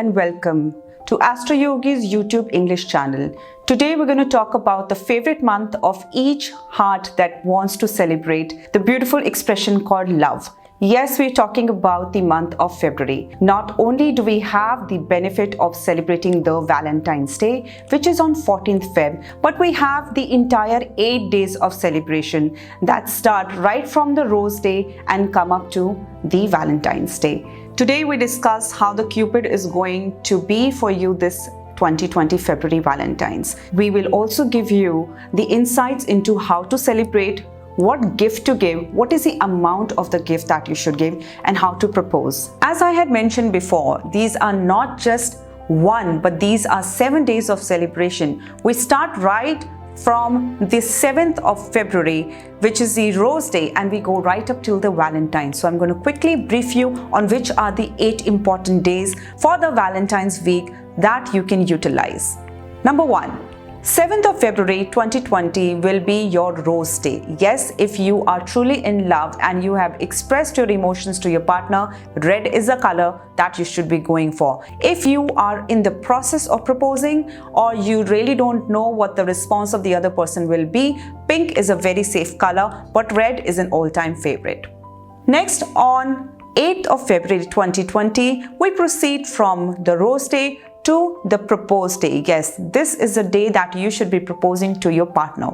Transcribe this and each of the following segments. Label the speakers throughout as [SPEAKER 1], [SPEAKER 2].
[SPEAKER 1] and welcome to Astroyogi's YouTube English channel. Today we're going to talk about the favorite month of each heart that wants to celebrate the beautiful expression called love. Yes, we're talking about the month of February. Not only do we have the benefit of celebrating the Valentine's Day, which is on 14th Feb, but we have the entire 8 days of celebration that start right from the Rose Day and come up to the Valentine's Day. Today we discuss how the Cupid is going to be for you this 2020 February Valentine's. We will also give you the insights into how to celebrate, what gift to give, what is the amount of the gift that you should give, and how to propose. As I had mentioned before, these are not just one, but these are 7 days of celebration. We start right from the 7th of February, which is the Rose Day, and we go right up till the Valentine's. So I'm going to quickly brief you on which are the 8 important days for the Valentine's week that you can utilize. Number 1. 7th of February 2020 will be your Rose Day. Yes, if you are truly in love and you have expressed your emotions to your partner, red is a color that you should be going for. If you are in the process of proposing or you really don't know what the response of the other person will be, pink is a very safe color, but red is an all-time favorite. Next, on 8th of February 2020, we proceed from the Rose Day to the Propose Day. Yes, this is the day that you should be proposing to your partner.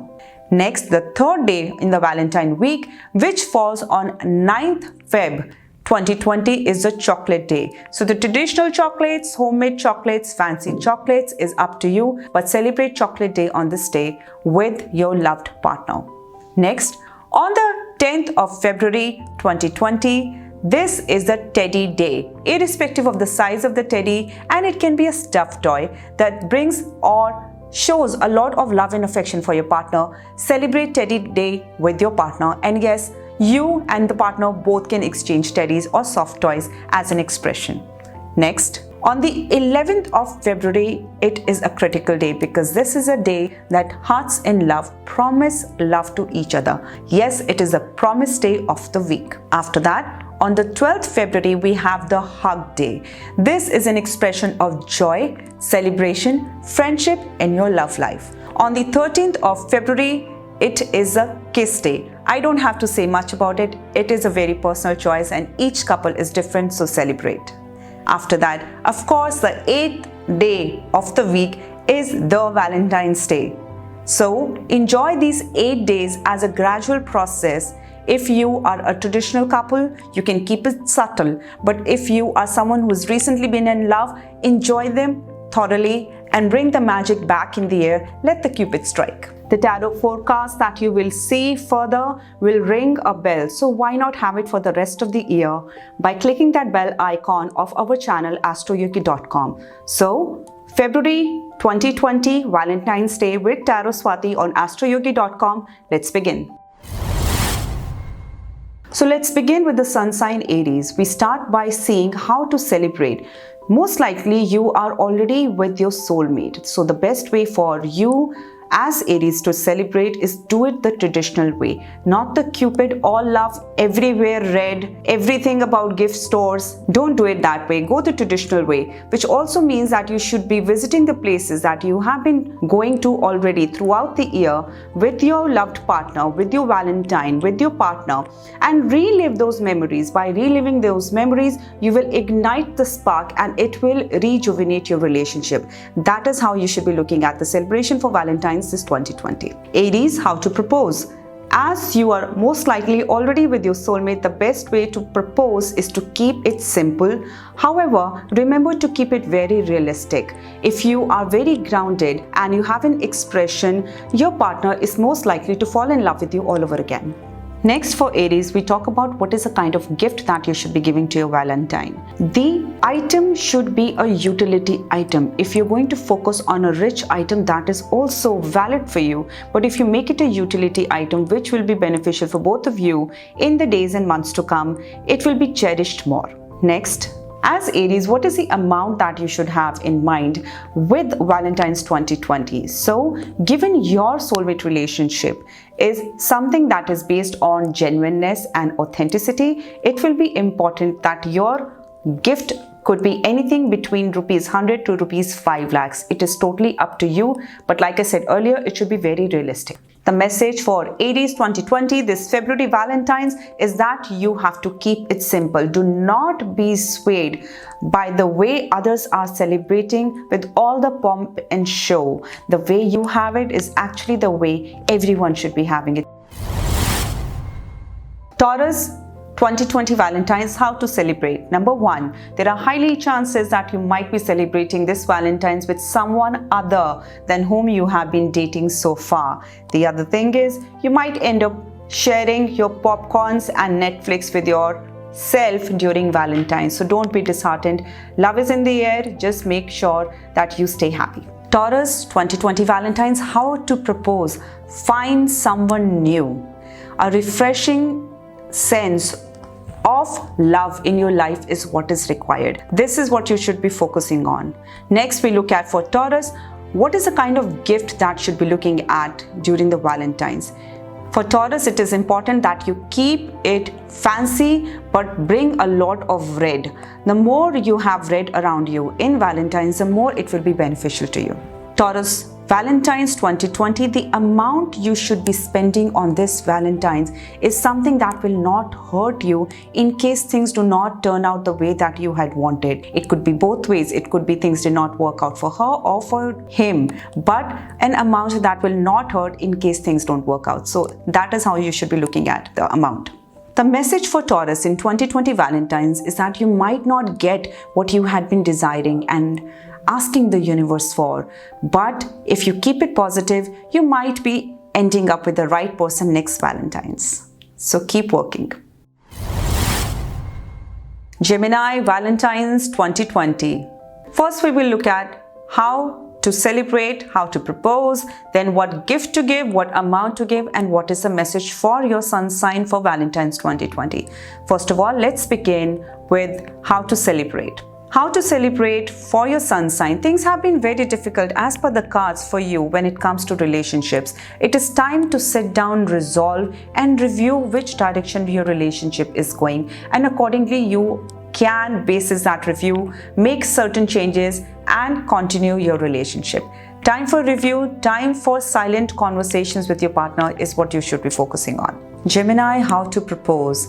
[SPEAKER 1] Next, the 3rd day in the Valentine week, which falls on 9th Feb 2020, is the Chocolate Day. So the traditional chocolates, homemade chocolates, fancy chocolates is up to you, but celebrate Chocolate Day on this day with your loved partner. Next, on the 10th of February 2020, this is the Teddy Day. Irrespective of the size of the teddy, and it can be a stuffed toy that brings or shows a lot of love and affection for your partner, celebrate Teddy Day with your partner. And yes, you and the partner both can exchange teddies or soft toys as an expression. Next, on the 11th of February, it is a critical day because this is a day that hearts in love promise love to each other. Yes, it is a promise day of the week. After that, on the 12th February, we have the Hug Day. This is an expression of joy, celebration, friendship in your love life. On the 13th of February, it is a Kiss Day. I don't have to say much about it. It is a very personal choice and each couple is different, so celebrate. After that, of course, the 8th day of the week is the Valentine's Day. So enjoy these 8 days as a gradual process. If you are a traditional couple, you can keep it subtle. But if you are someone who's recently been in love, enjoy them thoroughly and bring the magic back in the air. Let the Cupid strike. The tarot forecast that you will see further will ring a bell. So why not have it for the rest of the year by clicking that bell icon of our channel astroyogi.com. So February 2020 Valentine's Day with Tarot Swati on astroyogi.com. Let's begin. So let's begin with the sun sign Aries. We start by seeing how to celebrate. Most likely you are already with your soulmate. So the best way for you as Aries to celebrate is do it the traditional way, not the Cupid all love everywhere red, everything about gift stores. Don't do it that way. Go the traditional way, which also means that you should be visiting the places that you have been going to already throughout the year with your loved partner, with your Valentine, with your partner, and relive those memories. By reliving those memories, you will ignite the spark and it will rejuvenate your relationship. That is how you should be looking at the celebration for Valentine's this 2020. Aries, how to propose. As you are most likely already with your soulmate, the best way to propose is to keep it simple. However, remember to keep it very realistic. If you are very grounded and you have an expression, your partner is most likely to fall in love with you all over again. Next, for Aries, we talk about what is the kind of gift that you should be giving to your Valentine. The item should be a utility item. If you're going to focus on a rich item, that is also valid for you. But if you make it a utility item, which will be beneficial for both of you in the days and months to come, it will be cherished more. Next, as Aries, what is the amount that you should have in mind with Valentine's 2020? So, given your soulmate relationship is something that is based on genuineness and authenticity, it will be important that your Gift could be anything between rupees 100 to rupees 5 lakhs. It is totally up to you, but like I said earlier, it should be very realistic. The message for Aries 2020, this February Valentine's, is that you have to keep it simple. Do not be swayed by the way others are celebrating with all the pomp and show. The way you have it is actually the way everyone should be having it. Taurus 2020 Valentine's, how to celebrate. Number 1, there are highly chances that you might be celebrating this Valentine's with someone other than whom you have been dating so far. The other thing is, you might end up sharing your popcorns and Netflix with yourself during Valentine's. So don't be disheartened. Love is in the air. Just make sure that you stay happy. Taurus 2020 Valentine's, how to propose. Find someone new. A refreshing sense of love in your life is what is required. This is what you should be focusing on. Next, we look at for Taurus, what is the kind of gift that should be looking at during the Valentine's. For Taurus, it is important that you keep it fancy but bring a lot of red. The more you have red around you in Valentine's, the more it will be beneficial to you. Taurus Valentine's 2020, the amount you should be spending on this Valentine's is something that will not hurt you in case things do not turn out the way that you had wanted. It could be both ways. It could be things did not work out for her or for him, but an amount that will not hurt in case things don't work out. So that is how you should be looking at the amount. The message for Taurus in 2020 Valentine's is that you might not get what you had been desiring and asking the universe for, but if you keep it positive, you might be ending up with the right person next Valentine's. So keep working. Gemini Valentine's 2020. First, we will look at how to celebrate, how to propose, then what gift to give, what amount to give, and what is the message for your sun sign for Valentine's 2020. First of all, let's begin with how to celebrate. How to celebrate for your sun sign. Things have been very difficult as per the cards for you when it comes to relationships. It is time to sit down, resolve, and review which direction your relationship is going. And accordingly, you can, basis that review, make certain changes and continue your relationship. Time for review, time for silent conversations with your partner is what you should be focusing on. Gemini, how to propose.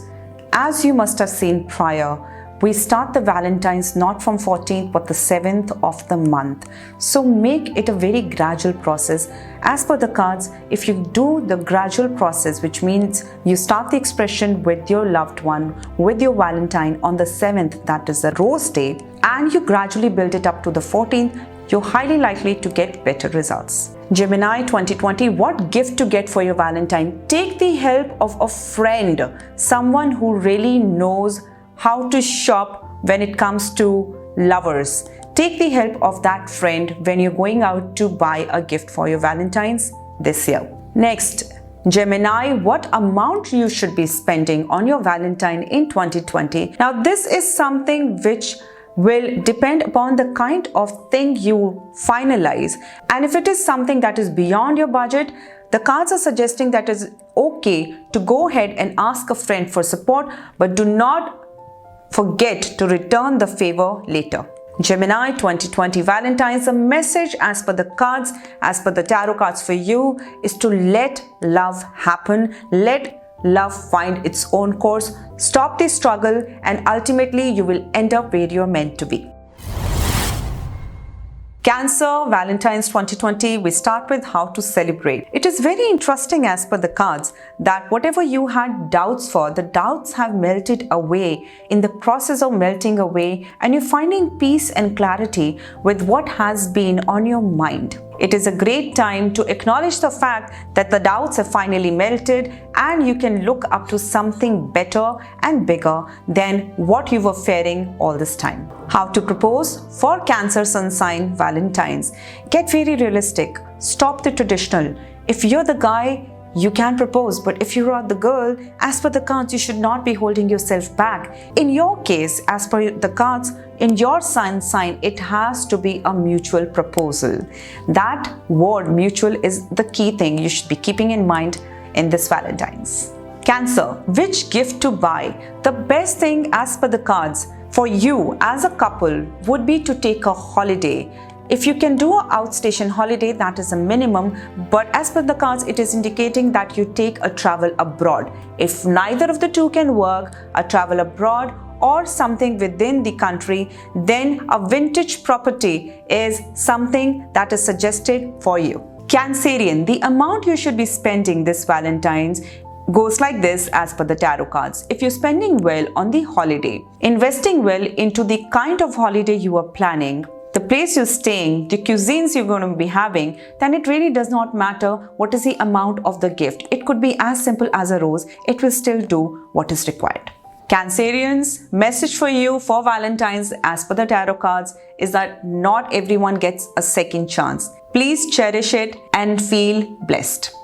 [SPEAKER 1] As you must have seen prior, we start the Valentine's not from 14th but the 7th of the month. So make it a very gradual process. As per the cards, if you do the gradual process, which means you start the expression with your loved one, with your Valentine on the 7th, that is the rose day, and you gradually build it up to the 14th, you're highly likely to get better results. Gemini 2020, what gift to get for your Valentine? Take the help of a friend, someone who really knows how to shop when it comes to lovers. Take the help of that friend when you're going out to buy a gift for your Valentine's this year. Next, Gemini, what amount you should be spending on your Valentine in 2020. Now, this is something which will depend upon the kind of thing you finalize. And if it is something that is beyond your budget, the cards are suggesting that it is okay to go ahead and ask a friend for support, but do not forget to return the favor later. Gemini 2020 Valentine's, a message as per the cards, as per the tarot cards for you, is to let love happen. Let love find its own course. Stop the struggle and ultimately you will end up where you're meant to be. Cancer, Valentine's 2020, we start with how to celebrate. It is very interesting as per the cards that whatever you had doubts for, the doubts have melted away in the process of melting away, and you're finding peace and clarity with what has been on your mind. It is a great time to acknowledge the fact that the doubts have finally melted and you can look up to something better and bigger than what you were fearing all this time. How to propose for Cancer sun sign Valentine's. Get very realistic. Stop the traditional. If you're the guy, you can propose, but if you are the girl, as per the cards, you should not be holding yourself back. In your case, as per the cards, in your sun sign, it has to be a mutual proposal. That word mutual is the key thing you should be keeping in mind in this Valentine's. Cancer, which gift to buy? The best thing as per the cards for you as a couple would be to take a holiday. If you can do an outstation holiday, that is a minimum, but as per the cards, it is indicating that you take a travel abroad. If neither of the two can work, a travel abroad or something within the country, then a vintage property is something that is suggested for you. Cancerian, the amount you should be spending this Valentine's goes like this as per the tarot cards. If you're spending well on the holiday, investing well into the kind of holiday you are planning, the place you're staying, the cuisines you're going to be having, then it really does not matter what is the amount of the gift. It could be as simple as a rose. It will still do what is required. Cancerians, message for you for Valentine's as per the tarot cards is that not everyone gets a second chance. Please cherish it and feel blessed.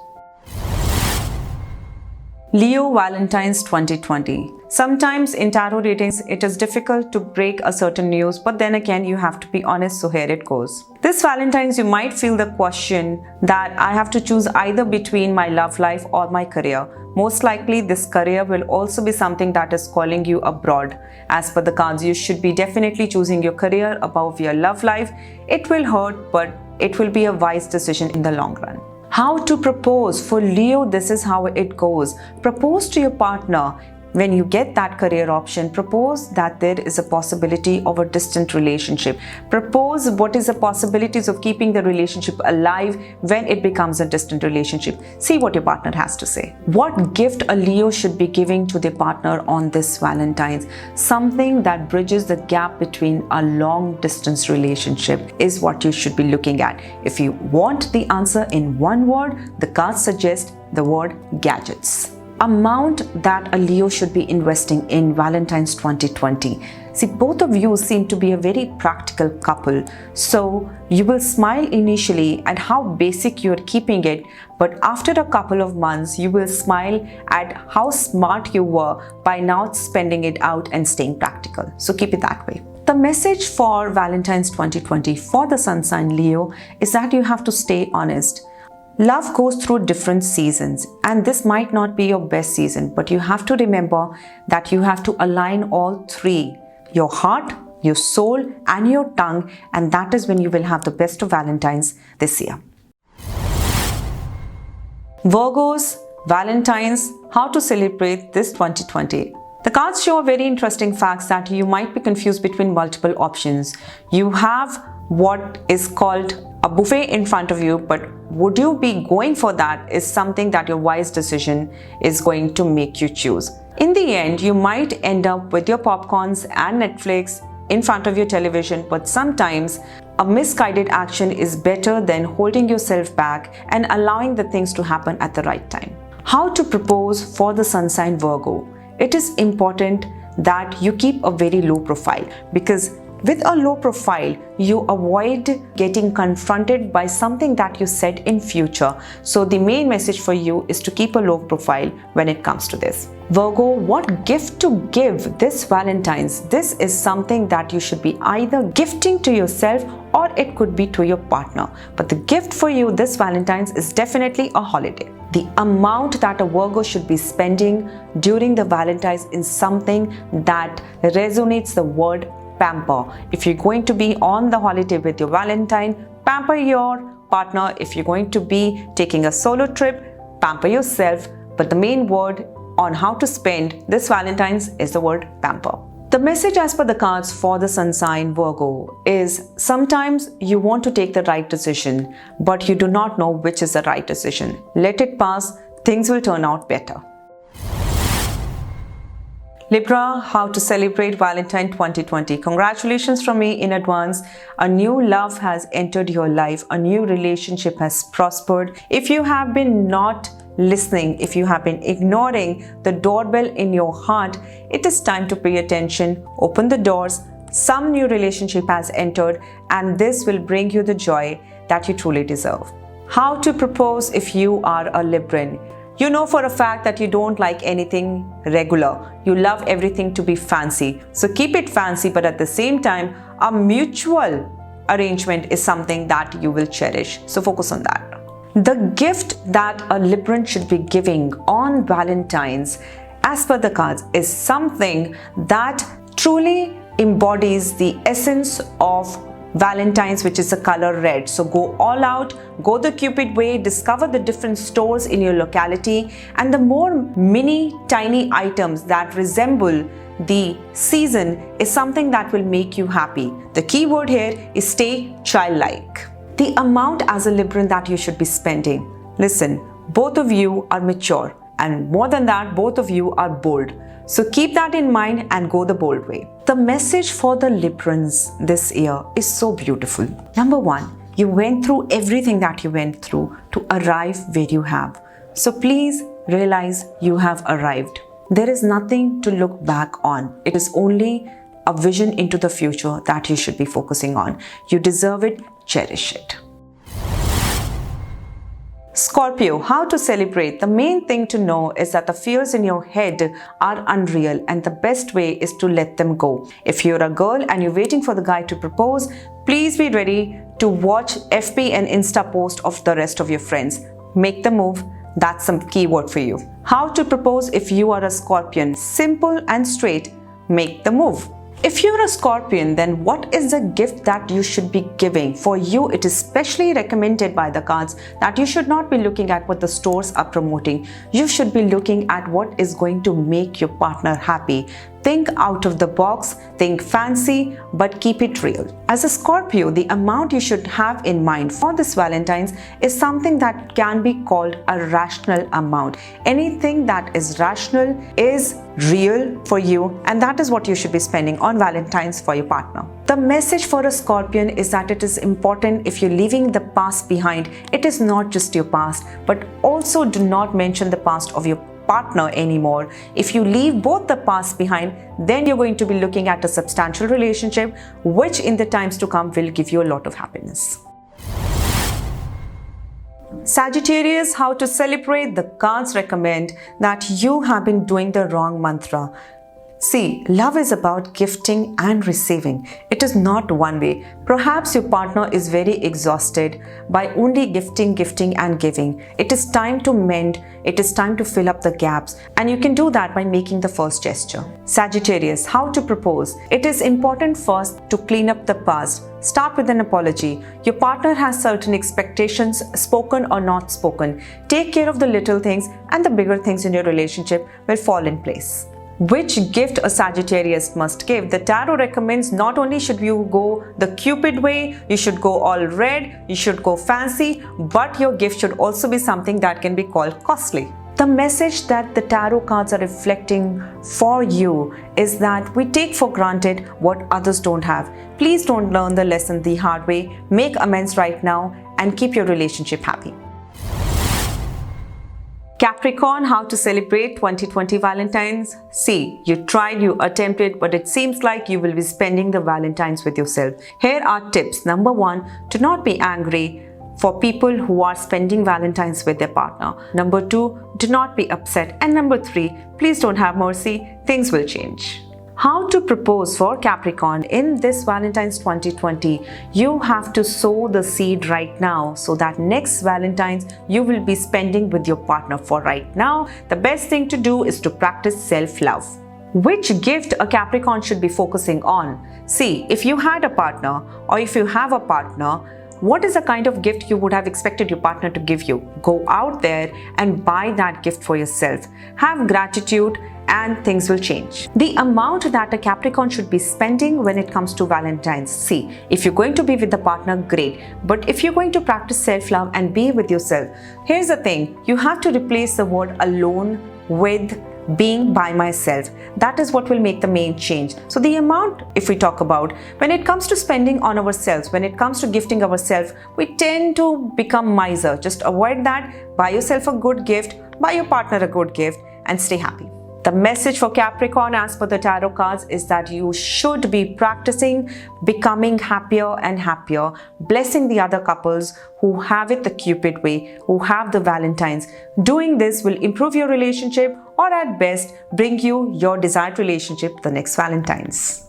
[SPEAKER 1] Leo Valentine's 2020. Sometimes in tarot readings, it is difficult to break a certain news, but then again, you have to be honest, so here it goes. This Valentine's, you might feel the question that I have to choose either between my love life or my career. Most likely, this career will also be something that is calling you abroad. As per the cards, you should be definitely choosing your career above your love life. It will hurt, but it will be a wise decision in the long run. How to propose? For Leo, this is how it goes. Propose to your partner. When you get that career option, propose that there is a possibility of a distant relationship. Propose what is the possibilities of keeping the relationship alive when it becomes a distant relationship. See what your partner has to say. What gift a Leo should be giving to their partner on this Valentine's? Something that bridges the gap between a long distance relationship is what you should be looking at. If you want the answer in one word, the cards suggest the word gadgets. Amount that a Leo should be investing in Valentine's 2020. See, both of you seem to be a very practical couple. So you will smile initially at how basic you're keeping it, but after a couple of months, you will smile at how smart you were by now spending it out and staying practical. So keep it that way. The message for Valentine's 2020 for the sun sign Leo is that you have to stay honest. Love goes through different seasons, and this might not be your best season, but you have to remember that you have to align all three: your heart, your soul, and your tongue, and that is when you will have the best of Valentine's this year. Virgos, Valentine's, how to celebrate this 2020. The cards show very interesting facts that you might be confused between multiple options. You have what is called a buffet in front of you, but would you be going for that is something that your wise decision is going to make you choose. In the end, you might end up with your popcorns and Netflix in front of your television, but sometimes a misguided action is better than holding yourself back and allowing the things to happen at the right time. How to propose for the sun sign Virgo? It is important that you keep a very low profile, because with a low profile, you avoid getting confronted by something that you said in future. So the main message for you is to keep a low profile when it comes to this. Virgo, what gift to give this Valentine's? This is something that you should be either gifting to yourself or it could be to your partner. But the gift for you this Valentine's is definitely a holiday. The amount that a Virgo should be spending during the Valentine's is something that resonates the word pamper. If you're going to be on the holiday with your Valentine, pamper your partner. If you're going to be taking a solo trip, pamper yourself. But the main word on how to spend this Valentine's is the word pamper. The message as per the cards for the sun sign Virgo is sometimes you want to take the right decision, but you do not know which is the right decision. Let it pass. Things will turn out better. Libra, how to celebrate Valentine 2020. Congratulations from me in advance. A new love has entered your life. A new relationship has prospered. If you have been not listening, if you have been ignoring the doorbell in your heart, it is time to pay attention. Open the doors. Some new relationship has entered, and this will bring you the joy that you truly deserve. How to propose if you are a Libran. You know for a fact that you don't like anything regular. You love everything to be fancy. So keep it fancy, but at the same time, a mutual arrangement is something that you will cherish. So focus on that. The gift that a Libran should be giving on Valentine's, as per the cards, is something that truly embodies the essence of Valentine's, which is the color red. So go all out, go the Cupid way, discover the different stores in your locality, and the more mini tiny items that resemble the season is something that will make you happy. The key word here is stay childlike. The amount as a Libran that you should be spending. Listen, both of you are mature, and more than that, both of you are bold. So keep that in mind and go the bold way. The message for the Librans this year is so beautiful. Number one, you went through everything that you went through to arrive where you have. So please realize you have arrived. There is nothing to look back on. It is only a vision into the future that you should be focusing on. You deserve it, cherish it. Scorpio, how to celebrate? The main thing to know is that the fears in your head are unreal, and the best way is to let them go. If you're a girl and you're waiting for the guy to propose, please be ready to watch FB and Insta post of the rest of your friends. Make the move. That's some keyword for you. How to propose if you are a Scorpion? Simple and straight. Make the move. If you're a Scorpion, then what is the gift that you should be giving? For you, it is specially recommended by the cards that you should not be looking at what the stores are promoting. You should be looking at what is going to make your partner happy. Think out of the box, think fancy, but keep it real. As a Scorpio, the amount you should have in mind for this Valentine's is something that can be called a rational amount. Anything that is rational is real for you, and that is what you should be spending on Valentine's for your partner. The message for a Scorpion is that it is important, if you're leaving the past behind, it is not just your past, but also do not mention the past of your partner anymore. If you leave both the past behind, then you're going to be looking at a substantial relationship, which in the times to come will give you a lot of happiness. Sagittarius, how to celebrate? The cards recommend that you have been doing the wrong mantra. See, love is about gifting and receiving. It is not one way. Perhaps your partner is very exhausted by only gifting and giving. It is time to mend. It is time to fill up the gaps, and you can do that by making the first gesture. Sagittarius, how to propose? It is important first to clean up the past. Start with an apology. Your partner has certain expectations, spoken or not spoken. Take care of the little things, and the bigger things in your relationship will fall in place. Which gift a Sagittarius must give? The tarot recommends not only should you go the Cupid way, you should go all red, you should go fancy, but your gift should also be something that can be called costly. The message that the tarot cards are reflecting for you is that we take for granted what others don't have. Please don't learn the lesson the hard way. Make amends right now and keep your relationship happy. Capricorn, how to celebrate 2020 Valentine's? See, you tried, you attempted, but it seems like you will be spending the Valentine's with yourself. Here are tips. Number one, do not be angry for people who are spending Valentine's with their partner. Number two, do not be upset. And number three, please don't have mercy. Things will change. How to propose for Capricorn in this Valentine's 2020? You have to sow the seed right now so that next Valentine's you will be spending with your partner. For right now, the best thing to do is to practice self-love. Which gift a Capricorn should be focusing on? See, if you had a partner or if you have a partner, what is the kind of gift you would have expected your partner to give you? Go out there and buy that gift for yourself. Have gratitude and things will change. The amount that a Capricorn should be spending when it comes to Valentine's. See, if you're going to be with the partner, great. But if you're going to practice self-love and be with yourself, here's the thing. You have to replace the word alone with being by myself. That is what will make the main change. So the amount, if we talk about, when it comes to spending on ourselves, when it comes to gifting ourselves, we tend to become miser. Just avoid that. Buy yourself a good gift, buy your partner a good gift, and stay happy. The message for Capricorn as per the tarot cards is that you should be practicing becoming happier and happier, blessing the other couples who have it the Cupid way, who have the Valentines. Doing this will improve your relationship or at best bring you your desired relationship the next Valentines.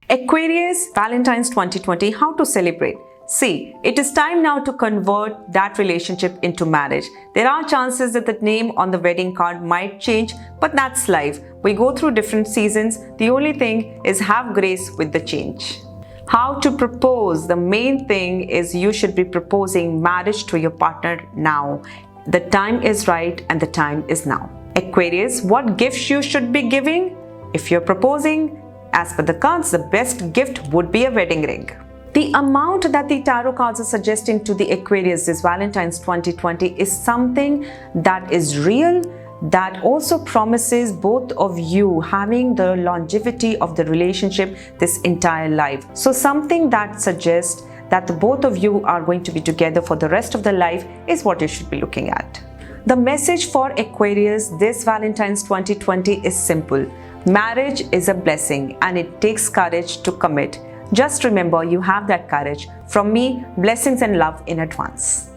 [SPEAKER 1] Aquarius, Valentine's 2020, how to celebrate? See, it is time now to convert that relationship into marriage. There are chances that the name on the wedding card might change, but that's life. We go through different seasons. The only thing is have grace with the change. How to propose? The main thing is you should be proposing marriage to your partner now. The time is right and the time is now. Aquarius, what gifts you should be giving? If you're proposing, as per the cards, the best gift would be a wedding ring. The amount that the tarot cards are suggesting to the Aquarius this Valentine's 2020 is something that is real, that also promises both of you having the longevity of the relationship this entire life. So something that suggests that the both of you are going to be together for the rest of the life is what you should be looking at. The message for Aquarius this Valentine's 2020 is simple. Marriage is a blessing and it takes courage to commit. Just remember, you have that courage. From me, blessings and love in advance.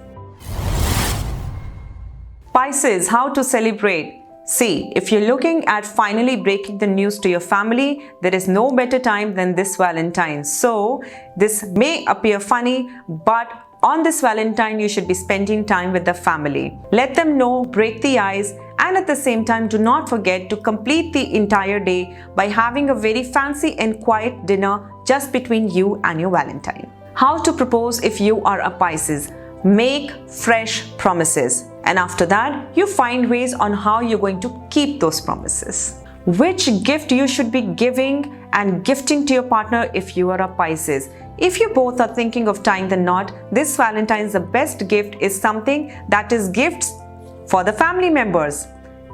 [SPEAKER 1] Pisces, how to celebrate? See, if you're looking at finally breaking the news to your family, there is no better time than this Valentine. So, this may appear funny, but on this Valentine, you should be spending time with the family. Let them know, break the ice, and at the same time, do not forget to complete the entire day by having a very fancy and quiet dinner just between you and your Valentine. How to propose if you are a Pisces? Make fresh promises. And after that, you find ways on how you're going to keep those promises. Which gift you should be giving and gifting to your partner if you are a Pisces? If you both are thinking of tying the knot, this Valentine's the best gift is something that is gifts for the family members.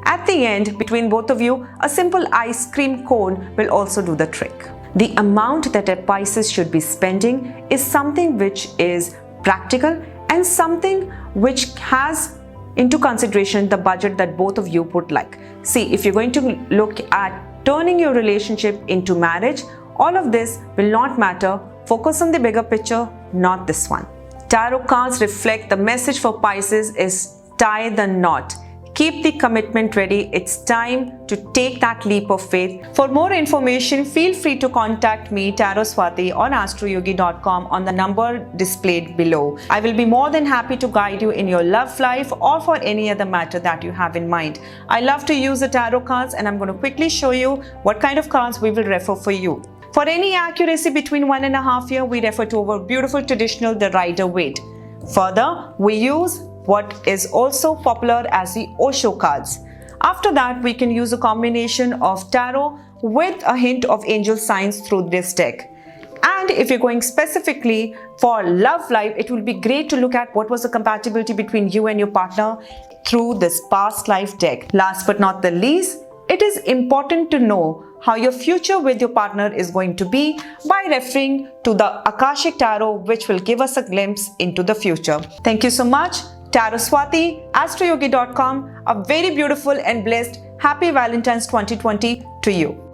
[SPEAKER 1] At the end, between both of you, a simple ice cream cone will also do the trick. The amount that a Pisces should be spending is something which is practical and something which has into consideration the budget that both of you would like. See, if you're going to look at turning your relationship into marriage, all of this will not matter. Focus on the bigger picture, not this one. Tarot cards reflect the message for Pisces is tie the knot. Keep the commitment ready. It's time to take that leap of faith. For more information, feel free to contact me, Tarot Swati, on astroyogi.com on the number displayed below. I will be more than happy to guide you in your love life or for any other matter that you have in mind. I love to use the tarot cards and I'm going to quickly show you what kind of cards we will refer for you. For any accuracy between 1.5 years, we refer to our beautiful traditional the Rider-Waite. Further, we use what is also popular as the Osho cards. After that, we can use a combination of tarot with a hint of angel signs through this deck. And if you're going specifically for love life, it will be great to look at what was the compatibility between you and your partner through this past life deck. Last but not the least, it is important to know how your future with your partner is going to be by referring to the Akashic Tarot, which will give us a glimpse into the future. Thank you so much. Tarot Swati, astroyogi.com. A very beautiful and blessed Happy Valentine's 2020 to you.